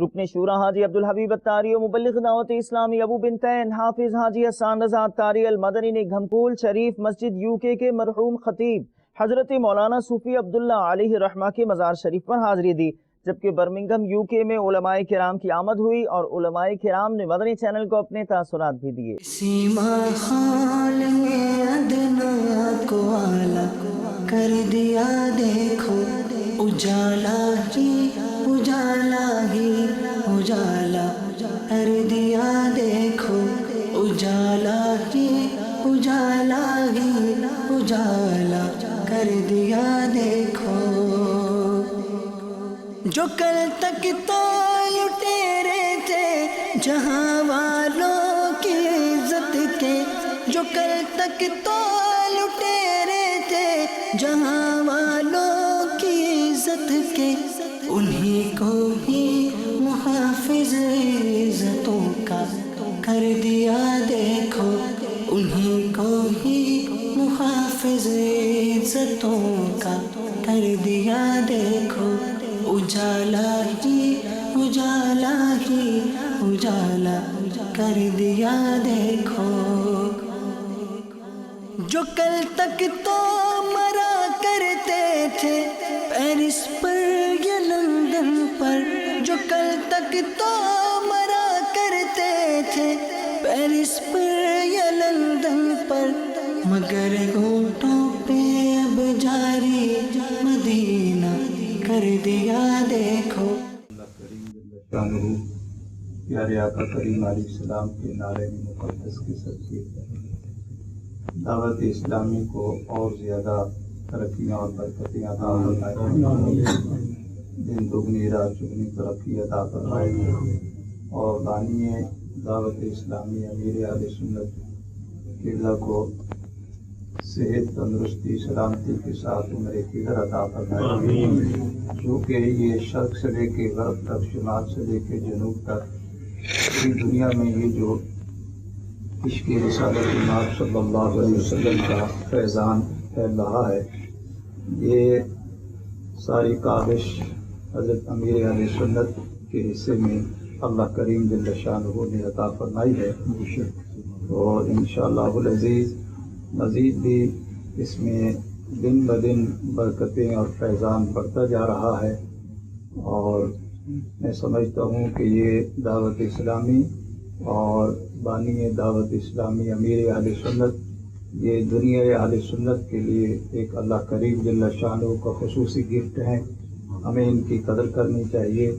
رکن شورا حاجی عبدالحبیب اتاری و مبلغ دعوت اسلامی ابو بنتین حافظ حاجی حسان رضا اتاری المدنی نے گھمکول شریف مسجد UK کے مرحوم خطیب حضرت مولانا صوفی عبداللہ علیہ رحمہ کے مزار شریف پر حاضری دی، جبکہ برمنگھم UK میں علماء کرام کی آمد ہوئی اور علماء کرام نے مدنی چینل کو اپنے تاثرات بھی دیے۔ سیما خال ادنا کو آلہ کر دیا دیکھو، اجالا ہی اجالا ہی اجالا کر دیا دیکھو، اجالا ہی اجالا ہی اجالا کر دیا دیکھو۔ جو کل تک تو لٹیرے تھے جہاں والوں کی عزت کے، جو کل تک تو لٹیرے تھے جہاں والوں کی عزت کے، انہی کو ہی محافظ عزتوں کا کر دیا دیکھو، انہی کو ہی محافظ عزتوں کا کر دیا دیکھو، اجالا ہی اجالا ہی اجالا کر دیا دیکھو۔ جو کل تک تو مرا کرتے تھے پیرس پر یا لندن پر، جو کل تک تو مرا کرتے تھے پیرس پر یا لندن پر، مگر گھونٹوں پہ اب جاری مدینہ کر دیا دیکھو۔ اللہ کریم جل شانہ پیارے آقا کریم علیہ السلام کے نعرے مقدس کے صدقے دعوت اسلامی کو اور زیادہ ترقیاں اور برکتیں عطا فرمائے، دن دگنی رات چگنی ترقی عطا فرمائے، اور بانی دعوت اسلامی امیر اہل سنت قبلہ کو صحت تندرستی سلامتی کے ساتھ عمر قدر عطا فرمائے، چونکہ یہ شرق سے لے کے غرب تک، شمال سے لے کے جنوب تک، پوری دنیا میں یہ جو عشق رسالت امام صلی اللہ علیہ وسلم کا فیضان پھیل رہا ہے، یہ ساری کاوش حضرت امیر اہل سنت کے حصے میں اللہ کریم جل شانہ نے عطا فرمائی ہے، اور انشاءاللہ العزیز مزید بھی اس میں دن بدن برکتیں اور فیضان بڑھتا جا رہا ہے، اور میں سمجھتا ہوں کہ یہ دعوت اسلامی اور بانی دعوت اسلامی امیر اہل سنت، یہ دنیا اہل سنت کے لیے ایک اللہ کریم جل شانہ کا خصوصی گفٹ ہے۔ ہمیں ان کی قدر کرنی چاہیے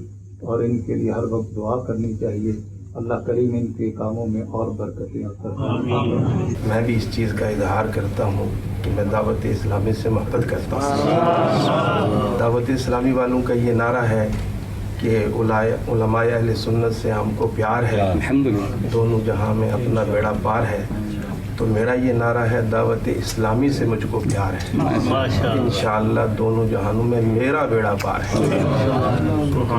اور ان کے لیے ہر وقت دعا کرنی چاہیے، اللہ کریم ان کے کاموں میں اور برکتیں عطا فرمائے۔ میں بھی اس چیز کا اظہار کرتا ہوں کہ میں دعوت اسلامی سے محبت کرتا ہوں۔ دعوت اسلامی والوں کا یہ نعرہ ہے کہ علماء اہل سنت سے ہم کو پیار ہے، دونوں جہاں میں اپنا بیڑا پار ہے، تو میرا یہ نعرہ ہے دعوت اسلامی سے مجھ کو پیار ہے، انشاءاللہ دونوں جہانوں میں میرا بیڑا پار ہے۔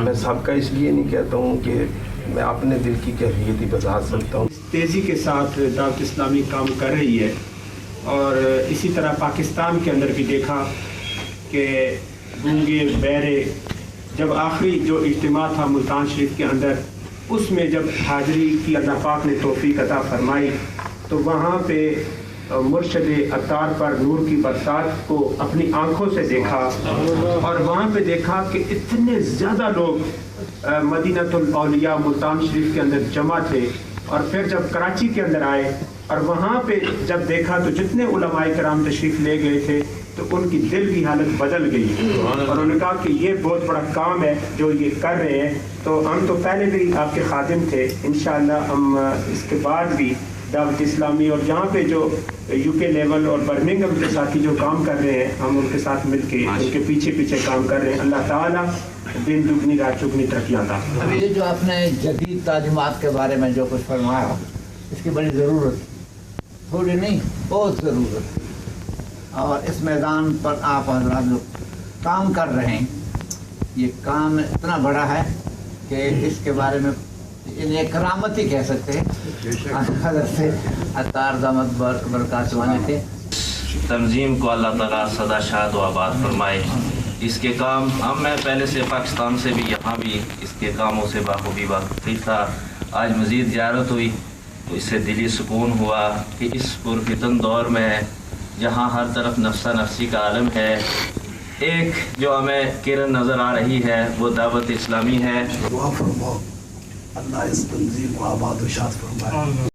میں سب کا اس لیے نہیں کہتا ہوں کہ میں اپنے دل کی کیفیت ہی بتا سکتا ہوں۔ تیزی کے ساتھ دعوت اسلامی کام کر رہی ہے، اور اسی طرح پاکستان کے اندر بھی دیکھا کہ گونگے بہرے، جب آخری جو اجتماع تھا ملتان شریف کے اندر، اس میں جب حاضری کی اللہ پاک نے توفیق عطا فرمائی، تو وہاں پہ مرشد عطار پر نور کی برسات کو اپنی آنکھوں سے دیکھا، اور وہاں پہ دیکھا کہ اتنے زیادہ لوگ مدینۃ الاولیاء ملتان شریف کے اندر جمع تھے، اور پھر جب کراچی کے اندر آئے اور وہاں پہ جب دیکھا تو جتنے علماء کرام تشریف لے گئے تھے تو ان کی دل کی حالت بدل گئی، اور انہوں نے کہا کہ یہ بہت بڑا کام ہے جو یہ کر رہے ہیں۔ تو ہم تو پہلے بھی آپ کے خادم تھے، انشاءاللہ ہم اس کے بعد بھی دعوت اسلامی اور جہاں پہ جو UK لیول اور برمنگھم کے ساتھی جو کام کر رہے ہیں، ہم ان کے ساتھ مل کے ان کے پیچھے پیچھے کام کر رہے ہیں۔ اللہ تعالیٰ دن دگنی رات چگنی ترقیاں عطا فرمائے۔ یہ جو آپ نے جدید تعلیمات کے بارے میں جو کچھ فرمایا، اس کی بڑی ضرورت، تھوڑی نہیں بہت ضرورت، اور اس میدان پر آپ حضرات جو کام کر رہے ہیں، یہ کام اتنا بڑا ہے کہ اس کے بارے میں انہیں کرامت ہی کہہ سکتے ہیں۔ حضرت عطار دامت برکاتہ والے تھے۔ تنظیم کو اللہ تعالیٰ سدا شاد و آباد فرمائے، اس کے کام میں پہلے سے پاکستان سے بھی یہاں بھی اس کے کاموں سے بخوبی واقف تھا. آج مزید زیارت ہوئی تو اس سے دلی سکون ہوا کہ اس پرفتن دور میں جہاں ہر طرف نفسہ نفسی کا عالم ہے، ایک جو ہمیں کرن نظر آ رہی ہے وہ دعوت اسلامی ہے. دعا فرماؤ اللہ اس تنظیم کو آباد و شاد فرمائے.